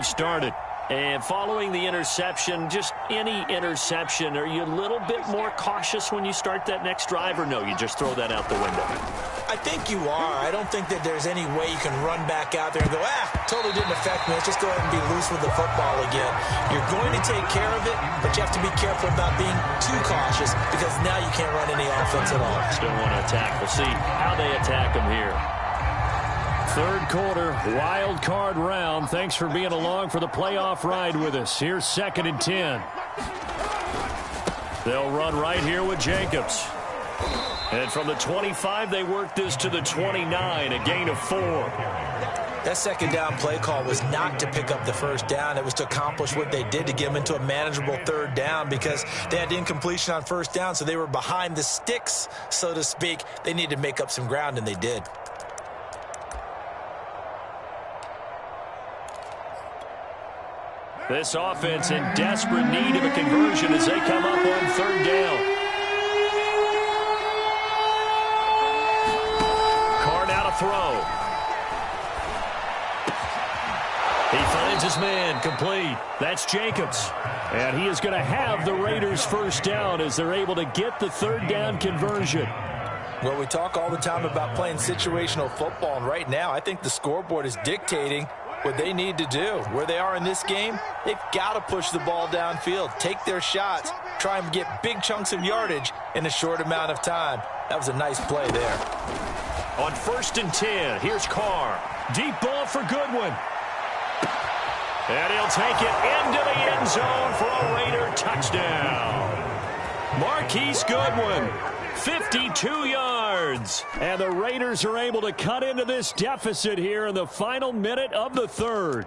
started. And following the interception, just any interception, are you a little bit more cautious when you start that next drive, or no, you just throw that out the window? I think you are. I don't think that there's any way you can run back out there and go, totally didn't affect me. Let's just go ahead and be loose with the football again. You're going to take care of it, but you have to be careful about being too cautious because now you can't run any offense at all. Still want to attack. We'll see how they attack them here. Third quarter, wild card round. Thanks for being along for the playoff ride with us. Here's 2nd and 10. They'll run right here with Jacobs. And from the 25, they work this to the 29, a gain of 4. That second down play call was not to pick up the first down. It was to accomplish what they did to get them into a manageable third down because they had incompletion on first down, so they were behind the sticks, so to speak. They needed to make up some ground, and they did. This offense in desperate need of a conversion as they come up on third down. Carr now to throw. He finds his man, complete. That's Jacobs. And he is going to have the Raiders first down as they're able to get the third down conversion. Well, we talk all the time about playing situational football, and right now I think the scoreboard is dictating what they need to do. Where they are in this game, they've got to push the ball downfield, take their shots, try and get big chunks of yardage in a short amount of time. That was a nice play there. On 1st and 10, here's Carr. Deep ball for Goodwin. And he'll take it into the end zone for a Raider touchdown. Marquise Goodwin, 52 yards. And the Raiders are able to cut into this deficit here in the final minute of the third.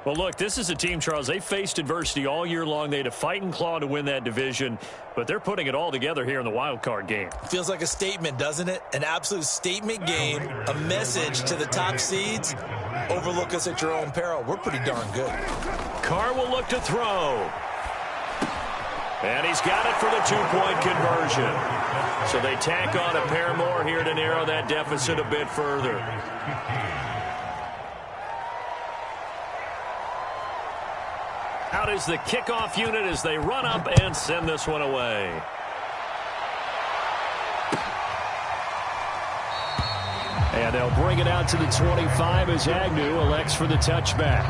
Well, look, this is a team, Charles, they faced adversity all year long. They had to fight and claw to win that division, but they're putting it all together here in the wild card game. Feels like a statement, doesn't it? An absolute statement game, a message to the top seeds. Overlook us at your own peril. We're pretty darn good. Carr will look to throw. And he's got it for the 2-point conversion. So they tack on a pair more here to narrow that deficit a bit further. Out is the kickoff unit as they run up and send this one away. And they'll bring it out to the 25 as Agnew elects for the touchback.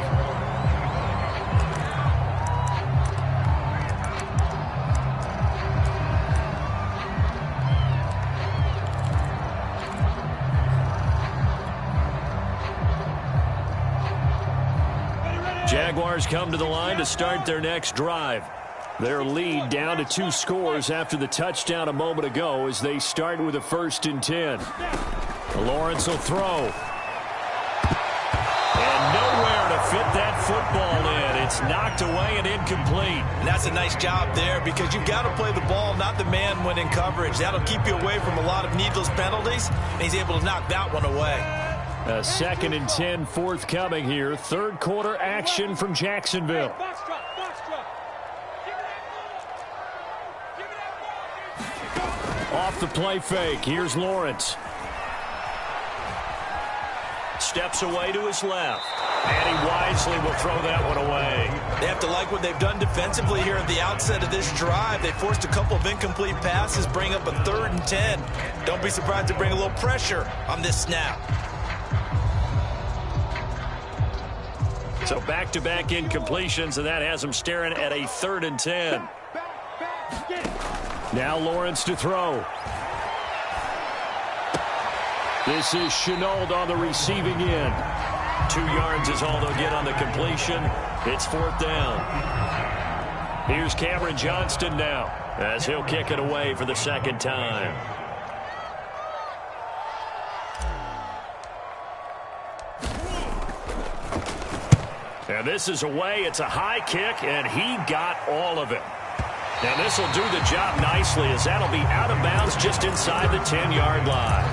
Jaguars come to the line to start their next drive. Their lead down to 2 scores after the touchdown a moment ago as they start with a 1st and 10. Lawrence will throw. And nowhere to fit that football in. It's knocked away and incomplete. And that's a nice job there because you've got to play the ball, not the man when in coverage. That'll keep you away from a lot of needless penalties, and he's able to knock that one away. A 2nd and 10 forthcoming here. Third quarter action from Jacksonville. Off the play fake. Here's Lawrence. Steps away to his left. And he wisely will throw that one away. They have to like what they've done defensively here at the outset of this drive. They forced a couple of incomplete passes, bring up a 3rd and 10. Don't be surprised to bring a little pressure on this snap. So back-to-back incompletions, and that has them staring at a 3rd and 10. Now Lawrence to throw. This is Chenault on the receiving end. 2 yards is all they'll get on the completion. It's 4th down. Here's Cameron Johnston now as he'll kick it away for the 2nd time. And this is away. It's a high kick, and he got all of it. Now this will do the job nicely as that'll be out of bounds just inside the 10-yard line.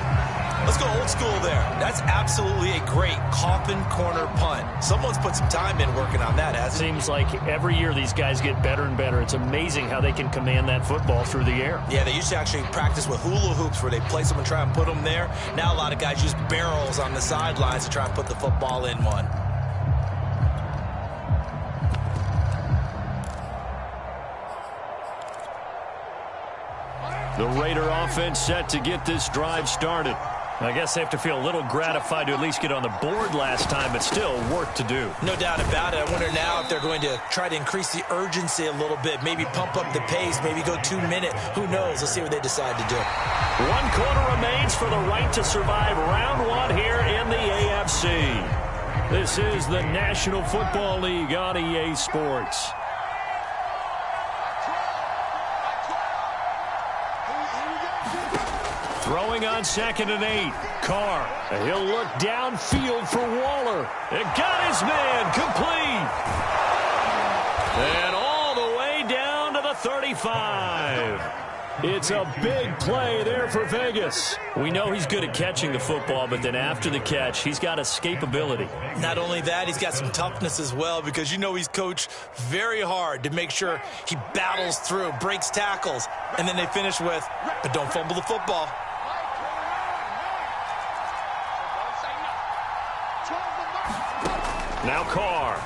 Let's go old school there. That's absolutely a great coffin corner punt. Someone's put some time in working on that, hasn't it? Seems like every year these guys get better and better. It's amazing how they can command that football through the air. Yeah, they used to actually practice with hula hoops where they place them and try and put them there. Now a lot of guys use barrels on the sidelines to try and put the football in one. The Raider offense set to get this drive started. I guess they have to feel a little gratified to at least get on the board last time, but still work to do. No doubt about it. I wonder now if they're going to try to increase the urgency a little bit, maybe pump up the pace, maybe go 2 minute. Who knows? Let's see what they decide to do. 1 quarter remains for the right to survive round 1 here in the AFC. This is the National Football League on EA Sports. Throwing on 2nd and 8. Carr. He'll look downfield for Waller. It got his man complete. And all the way down to the 35. It's a big play there for Vegas. We know he's good at catching the football, but then after the catch, he's got escapability. Not only that, he's got some toughness as well, because you know he's coached very hard to make sure he battles through, breaks tackles, and then they finish with, but don't fumble the football. Now Carr.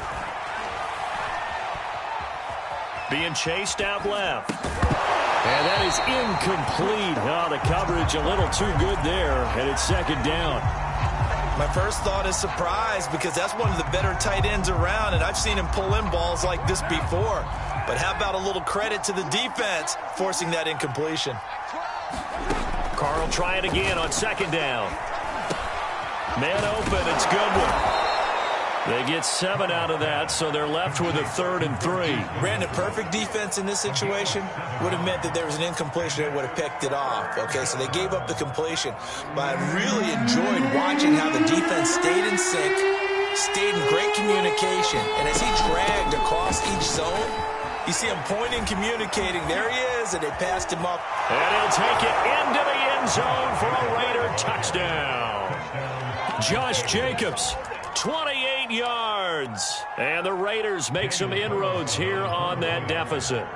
Being chased out left. And that is incomplete. Oh, the coverage a little too good there, and it's 2nd down. My first thought is surprise, because that's one of the better tight ends around, and I've seen him pull in balls like this before. But how about a little credit to the defense forcing that incompletion? Carr will try it again on 2nd down. Man open, it's Goodwin. They get 7 out of that, so they're left with a 3rd and 3. Ran a perfect defense in this situation. Would have meant that there was an incompletion that would have picked it off. Okay, so they gave up the completion. But I really enjoyed watching how the defense stayed in sync, stayed in great communication. And as he dragged across each zone, you see him pointing, communicating. There he is, and they passed him up. And he'll take it into the end zone for a Raider touchdown. Josh Jacobs. 28 yards. And the Raiders make some inroads here on that deficit.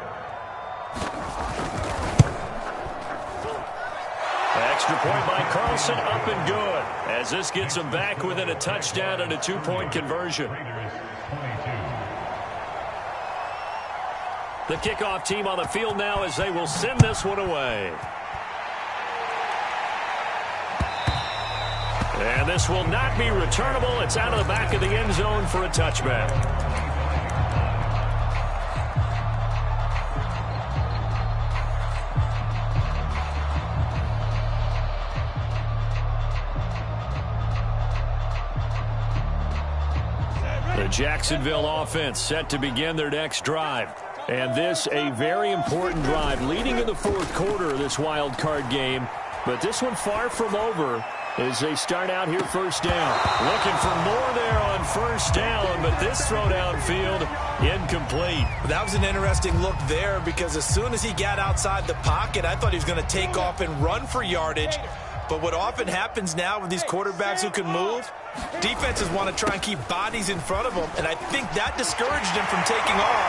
Extra point by Carlson, up and good. As this gets them back within a touchdown and a 2-point conversion. The kickoff team on the field now as they will send this one away. And this will not be returnable. It's out of the back of the end zone for a touchback. The Jacksonville offense set to begin their next drive. And this a very important drive leading in the 4th quarter of this wild card game. But this one far from over as they start out here 1st down. Looking for more there on 1st down, but this throw downfield incomplete. That was an interesting look there, because as soon as he got outside the pocket, I thought he was going to take off and run for yardage. But what often happens now with these quarterbacks who can move, defenses want to try and keep bodies in front of them, and I think that discouraged him from taking off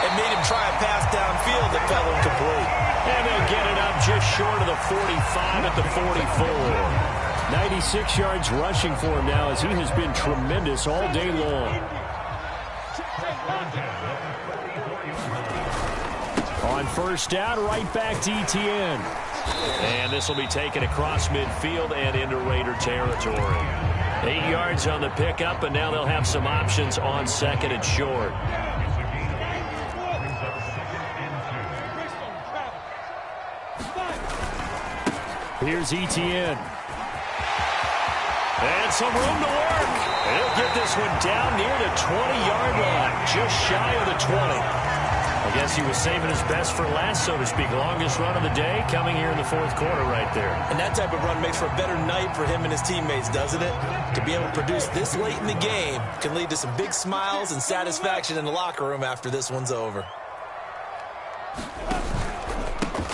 and made him try a pass downfield that fell incomplete. And they'll get it up just short of the 45 at the 44. 96 yards rushing for him now, as he has been tremendous all day long. On 1st down, right back to Etienne. And this will be taken across midfield and into Raider territory. 8 yards on the pickup, and now they'll have some options on 2nd and short. Here's Etienne. And some room to work. He'll get this one down near the 20-yard line, just shy of the 20. I guess he was saving his best for last, so to speak. Longest run of the day coming here in the 4th quarter right there. And that type of run makes for a better night for him and his teammates, doesn't it? To be able to produce this late in the game can lead to some big smiles and satisfaction in the locker room after this one's over.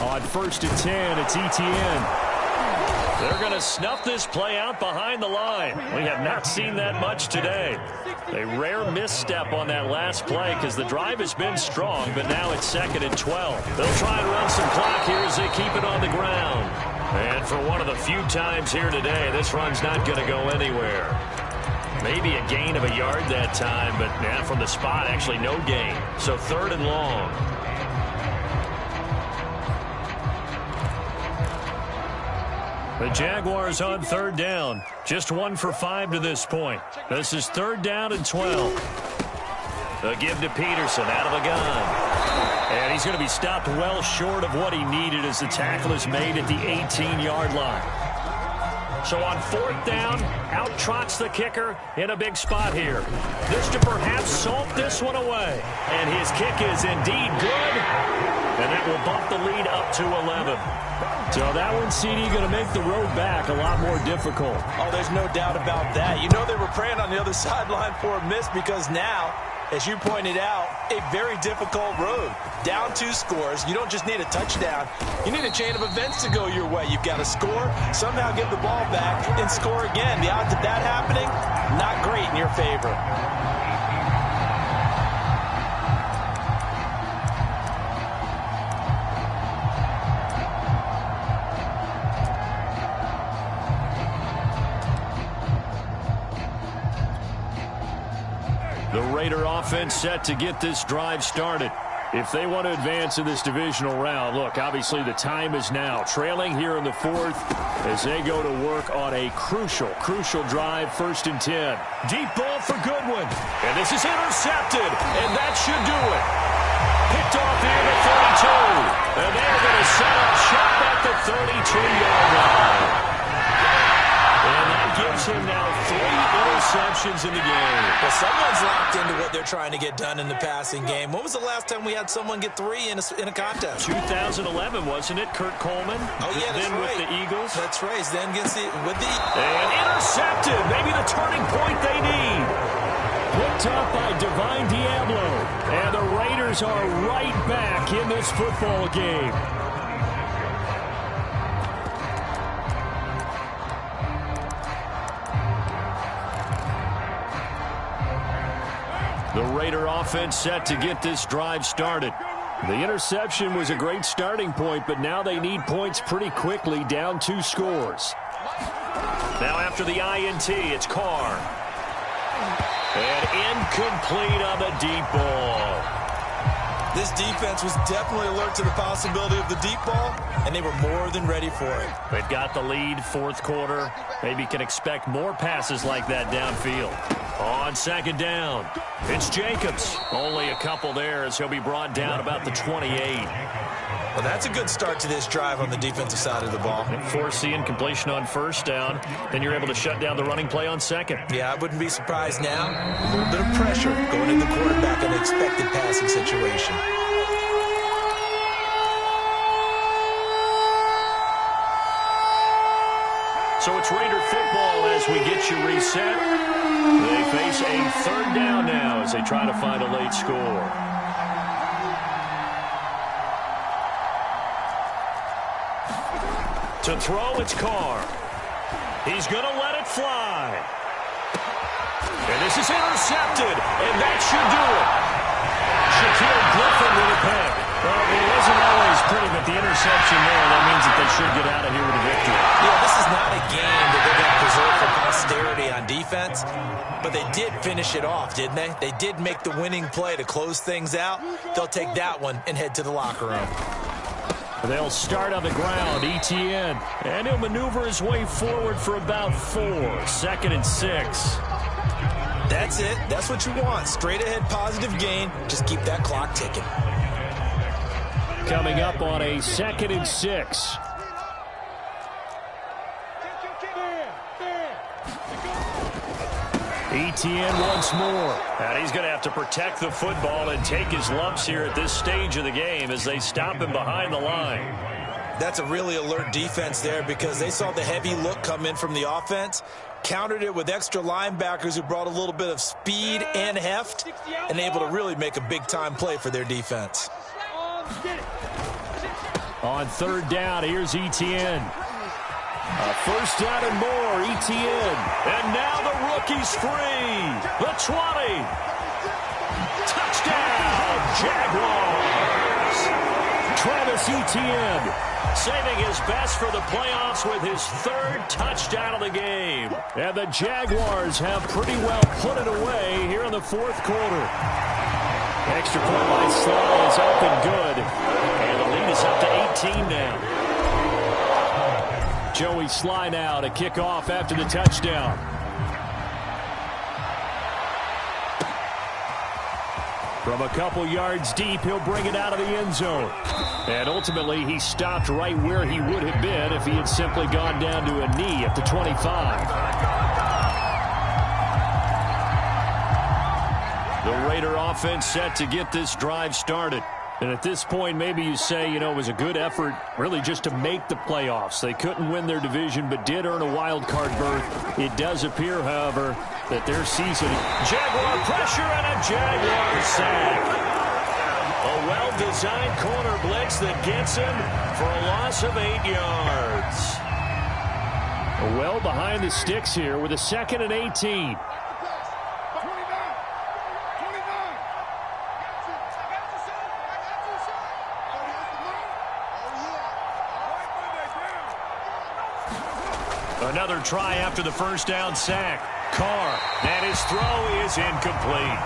On 1st and 10, it's Etienne. They're going to snuff this play out behind the line. We have not seen that much today. A rare misstep on that last play because the drive has been strong, but now it's 2nd and 12. They'll try and run some clock here as they keep it on the ground. And for one of the few times here today, this run's not going to go anywhere. Maybe a gain of a yard that time, but now from the spot, actually no gain. So 3rd and long. The Jaguars on third down. Just 1 for 5 to this point. This is 3rd down and 12. A give to Peterson out of the gun. And he's going to be stopped well short of what he needed as the tackle is made at the 18-yard line. So on 4th down, out trots the kicker in a big spot here. This to perhaps salt this one away. And his kick is indeed good. And that will bump the lead up to 11. So that one, CD, going to make the road back a lot more difficult. Oh, there's no doubt about that. You know they were praying on the other sideline for a miss because now, as you pointed out, a very difficult road. Down 2 scores. You don't just need a touchdown. You need a chain of events to go your way. You've got to score, somehow get the ball back, and score again. The odds of that happening, not great in your favor. The Raider offense set to get this drive started. If they want to advance in this divisional round, look, obviously the time is now. Trailing here in the 4th as they go to work on a crucial drive, 1st and 10. Deep ball for Goodwin. And this is intercepted, and that should do it. Picked off near the 32. And they're going to set up shop at the 32-yard line. And that gives him now 3 interceptions in the game. Well, someone's locked into what they're trying to get done in the passing game. When was the last time we had someone get 3 in a contest? 2011, wasn't it? Kurt Coleman. Oh, yeah, that's then right. with the Eagles. That's right. Then with the... And intercepted. Maybe the turning point they need. Picked up by Divine Diablo. And the Raiders are right back in this football game. The Raider offense set to get this drive started. The interception was a great starting point, but now they need points pretty quickly, down 2 scores. Now after the INT, it's Carr. And incomplete on the deep ball. This defense was definitely alert to the possibility of the deep ball, and they were more than ready for it. They've got the lead, 4th quarter. Maybe can expect more passes like that downfield. On 2nd down, it's Jacobs. Only a couple there as he'll be brought down about the 28. Well, that's a good start to this drive on the defensive side of the ball. And force the incompletion on 1st down. Then you're able to shut down the running play on 2nd. Yeah, I wouldn't be surprised now. A little bit of pressure going into the quarterback in an expected passing situation. So it's Raider football as we get you reset. They face a 3rd down now as they try to find a late score. To throw, it's Carr. He's going to let it fly. And this is intercepted, and that should do it. Shaquille Griffin with a pick. Well, it wasn't always pretty, but the interception there, that means that they should get out of here with a victory. Yeah, this is not a game that they're going to preserve for posterity on defense, but they did finish it off, didn't they? They did make the winning play to close things out. They'll take that one and head to the locker room. They'll start on the ground, ETN, and he'll maneuver his way forward for about 4. 2nd and 6. That's it. That's what you want. Straight ahead positive gain. Just keep that clock ticking. Coming up on a 2nd and 6. ETN once more. And he's going to have to protect the football and take his lumps here at this stage of the game as they stop him behind the line. That's a really alert defense there because they saw the heavy look come in from the offense, countered it with extra linebackers who brought a little bit of speed and heft, and able to really make a big-time play for their defense. On 3rd down, here's ETN. 1st down and more, ETN. And now the rookie's free. The 20. Touchdown, Jaguars. Travis Etienne saving his best for the playoffs with his 3rd touchdown of the game. And the Jaguars have pretty well put it away here in the 4th quarter. Extra point by Sly is up and good. And the lead is up to 18 now. Joey Sly now to kick off after the touchdown. From a couple yards deep, he'll bring it out of the end zone. And ultimately, he stopped right where he would have been if he had simply gone down to a knee at the 25. The Raider offense set to get this drive started. And at this point, maybe you say, it was a good effort really just to make the playoffs. They couldn't win their division but did earn a wild card berth. It does appear, however, that their season... Jaguar pressure and a Jaguar sack. A well-designed corner blitz that gets him for a loss of 8 yards. Well behind the sticks here with a 2nd and 18. Another try after the first down sack. Carr, and his throw is incomplete.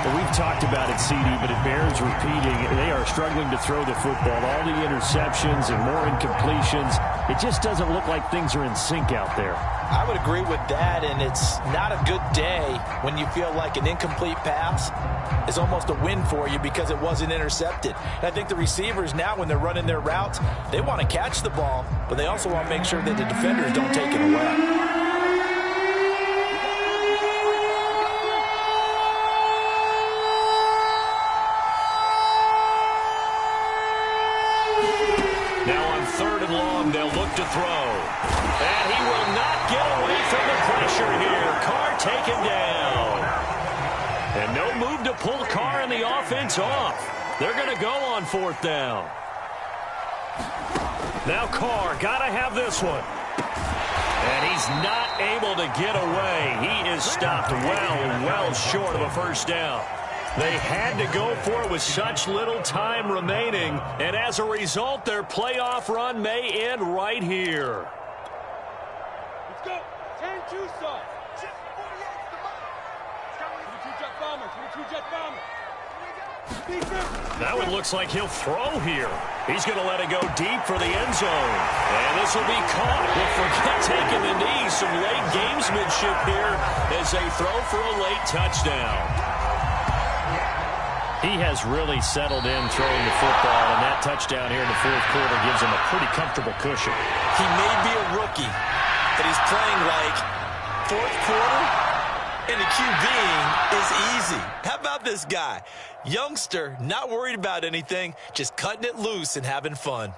Well, we've talked about it, CD, but it bears repeating. They are struggling to throw the football. All the interceptions and more incompletions. It just doesn't look like things are in sync out there. I would agree with that, and it's not a good day when you feel like an incomplete pass is almost a win for you because it wasn't intercepted. And I think the receivers now, when they're running their routes, they want to catch the ball, but they also want to make sure that the defenders don't take it away. They'll look to throw. And he will not get away from the pressure here. Carr taken down. And no move to pull Carr and the offense off. They're going to go on 4th down. Now Carr, got to have this one. And he's not able to get away. He is stopped well short of a first down. They had to go for it with such little time remaining, and as a result, their playoff run may end right here. Let's go. 10-2 side. 2-jet bomber. 2-jet bomber. That one looks like he'll throw here. He's going to let it go deep for the end zone. And this will be caught. We'll forget taking the knee. Some late gamesmanship here as they throw for a late touchdown. He has really settled in throwing the football, and that touchdown here in the 4th quarter gives him a pretty comfortable cushion. He may be a rookie, but he's playing like 4th quarter, and the QBing is easy. How about this guy? Youngster, not worried about anything, just cutting it loose and having fun.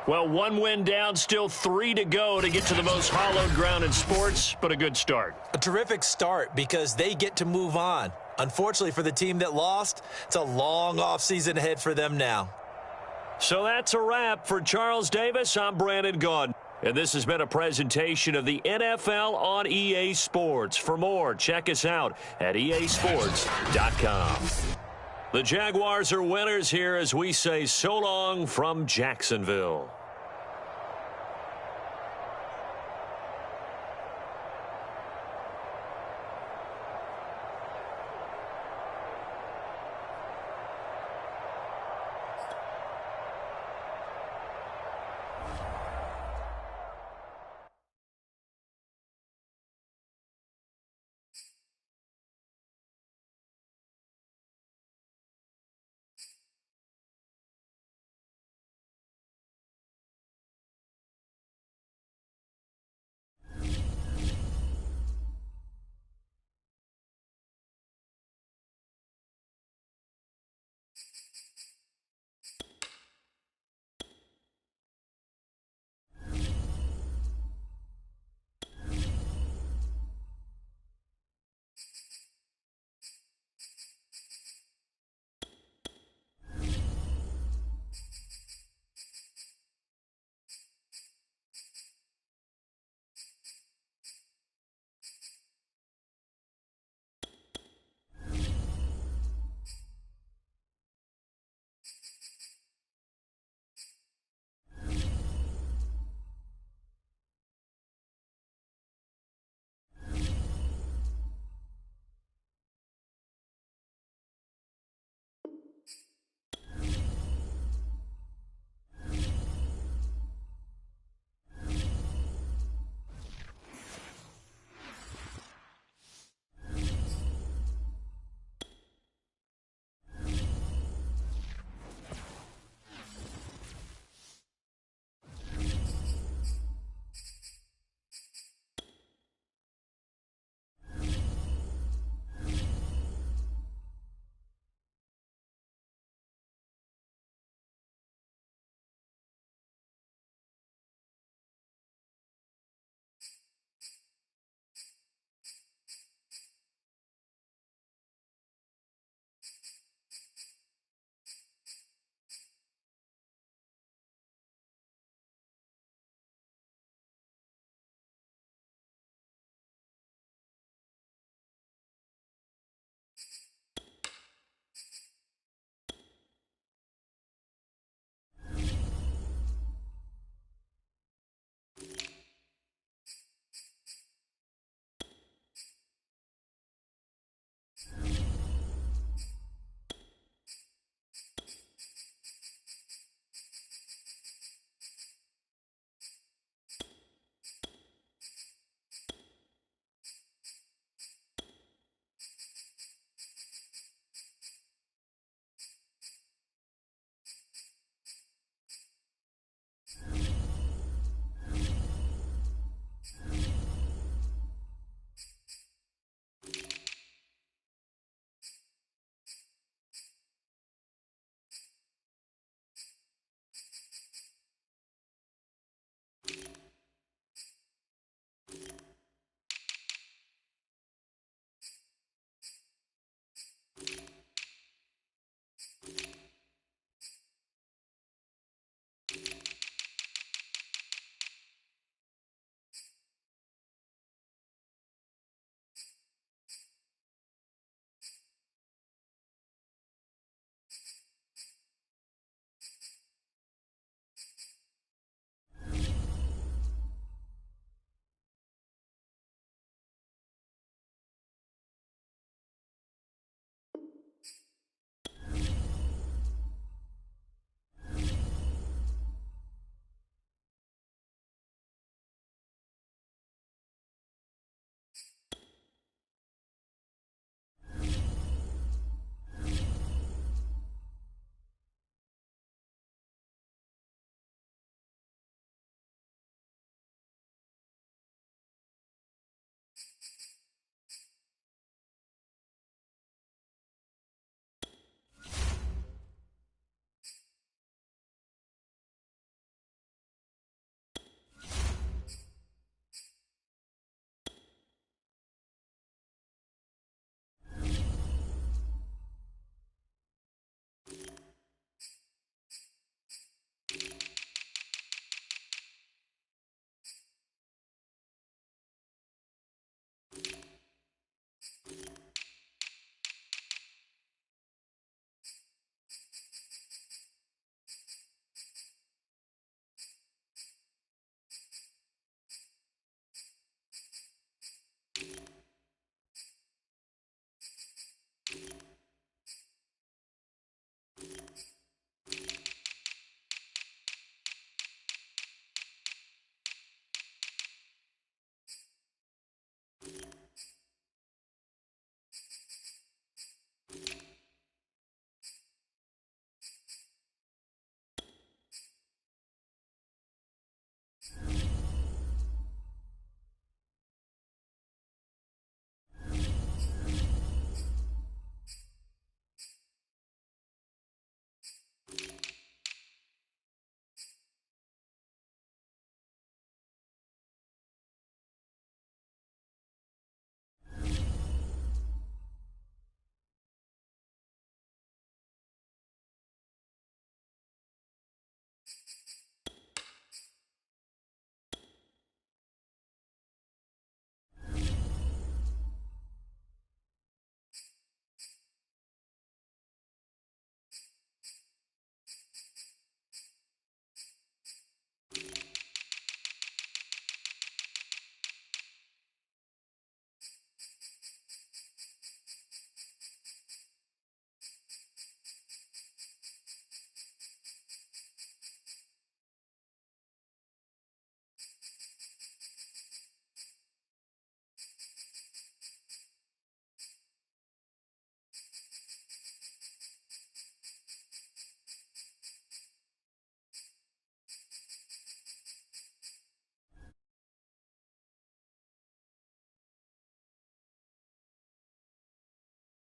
Well, 1 win down, still 3 to go to get to the most hallowed ground in sports, but a good start. A terrific start because they get to move on. Unfortunately for the team that lost, it's a long offseason ahead for them now. So that's a wrap for Charles Davis. I'm Brandon Gaudin. And this has been a presentation of the NFL on EA Sports. For more, check us out at easports.com. The Jaguars are winners here as we say so long from Jacksonville.